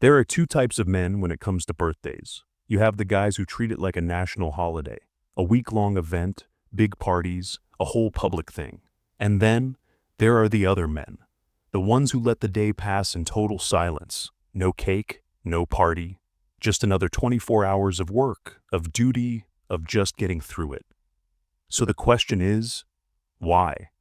There are two types of men when it comes to birthdays. You have the guys who treat it like a national holiday, a week-long event, big parties, a whole public thing. And then there are the other men, the ones who let the day pass in total silence. No cake, no party, just another 24 hours of work, of duty, of just getting through it. So the question is, why?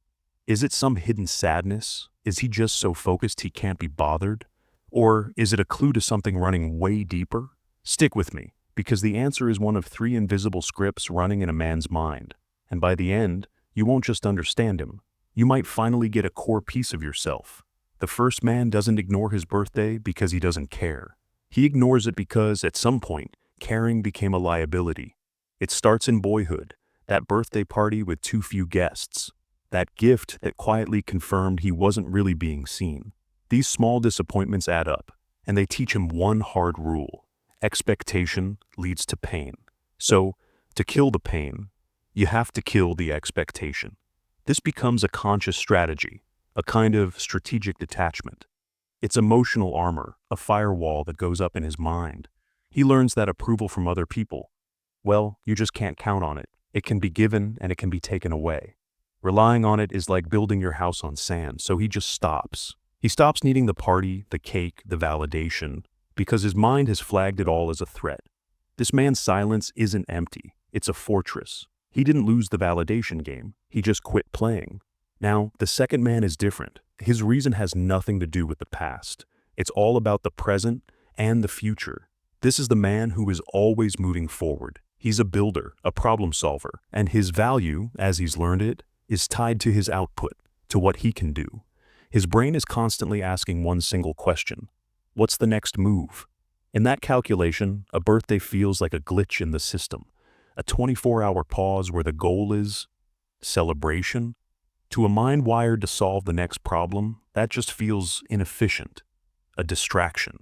Is it some hidden sadness? Is he just so focused he can't be bothered? Or is it a clue to something running way deeper? Stick with me, because the answer is one of three invisible scripts running in a man's mind. And by the end, you won't just understand him. You might finally get a core piece of yourself. The first man doesn't ignore his birthday because he doesn't care. He ignores it because, at some point, caring became a liability. It starts in boyhood, that birthday party with too few guests. That gift that quietly confirmed he wasn't really being seen. These small disappointments add up, and they teach him one hard rule. Expectation leads to pain. So, to kill the pain, you have to kill the expectation. This becomes a conscious strategy, a kind of strategic detachment. It's emotional armor, a firewall that goes up in his mind. He learns that approval from other people, well, you just can't count on it. It can be given and it can be taken away. Relying on it is like building your house on sand, so he just stops. He stops needing the party, the cake, the validation, because his mind has flagged it all as a threat. This man's silence isn't empty, it's a fortress. He didn't lose the validation game, he just quit playing. Now, the second man is different. His reason has nothing to do with the past. It's all about the present and the future. This is the man who is always moving forward. He's a builder, a problem solver, and his value, as he's learned it, is tied to his output, to what he can do. His brain is constantly asking one single question: what's the next move? In that calculation, a birthday feels like a glitch in the system, a 24-hour pause where the goal is celebration. To a mind wired to solve the next problem, that just feels inefficient, a distraction.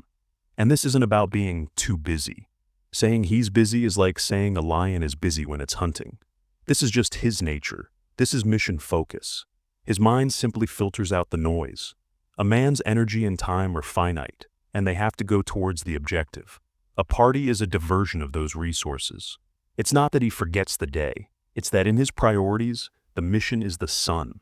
And this isn't about being too busy. Saying he's busy is like saying a lion is busy when it's hunting. This is just his nature. This is mission focus. His mind simply filters out the noise. A man's energy and time are finite, and they have to go towards the objective. A party is a diversion of those resources. It's not that he forgets the day. It's that in his priorities, the mission is the sun,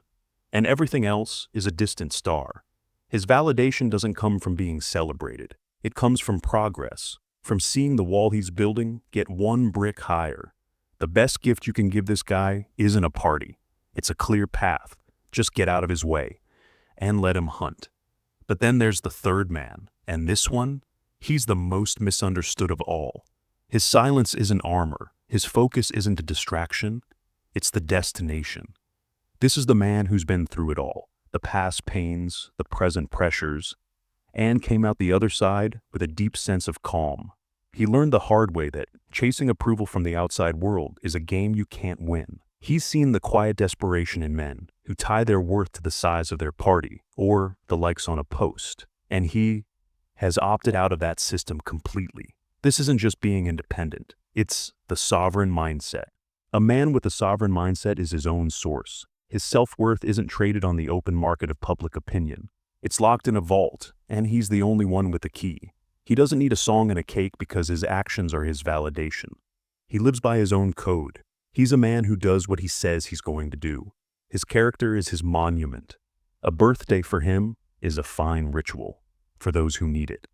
and everything else is a distant star. His validation doesn't come from being celebrated. It comes from progress, from seeing the wall he's building get one brick higher. The best gift you can give this guy isn't a party. It's a clear path. Just get out of his way and let him hunt. But then there's the third man, and this one, he's the most misunderstood of all. His silence isn't armor. His focus isn't a distraction. It's the destination. This is the man who's been through it all, the past pains, the present pressures, and came out the other side with a deep sense of calm. He learned the hard way that chasing approval from the outside world is a game you can't win. He's seen the quiet desperation in men who tie their worth to the size of their party or the likes on a post, and he has opted out of that system completely. This isn't just being independent, it's the sovereign mindset. A man with a sovereign mindset is his own source. His self-worth isn't traded on the open market of public opinion. It's locked in a vault, and he's the only one with the key. He doesn't need a song and a cake because his actions are his validation. He lives by his own code. He's a man who does what he says he's going to do. His character is his monument. A birthday for him is a fine ritual for those who need it.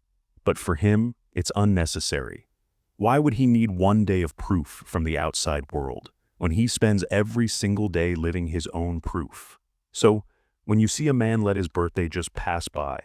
But for him, it's unnecessary. Why would he need one day of proof from the outside world when he spends every single day living his own proof? So, when you see a man let his birthday just pass by,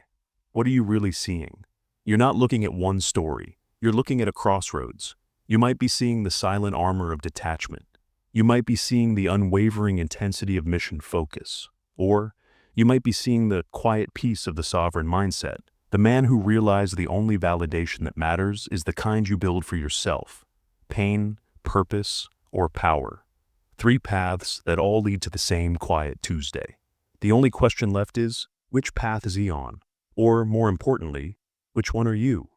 what are you really seeing? You're not looking at one story. You're looking at a crossroads. You might be seeing the silent armor of detachment. You might be seeing the unwavering intensity of mission focus. Or you might be seeing the quiet peace of the sovereign mindset, the man who realized the only validation that matters is the kind you build for yourself: pain, purpose, or power. Three paths that all lead to the same quiet Tuesday. The only question left is, which path is he on? Or, more importantly, which one are you?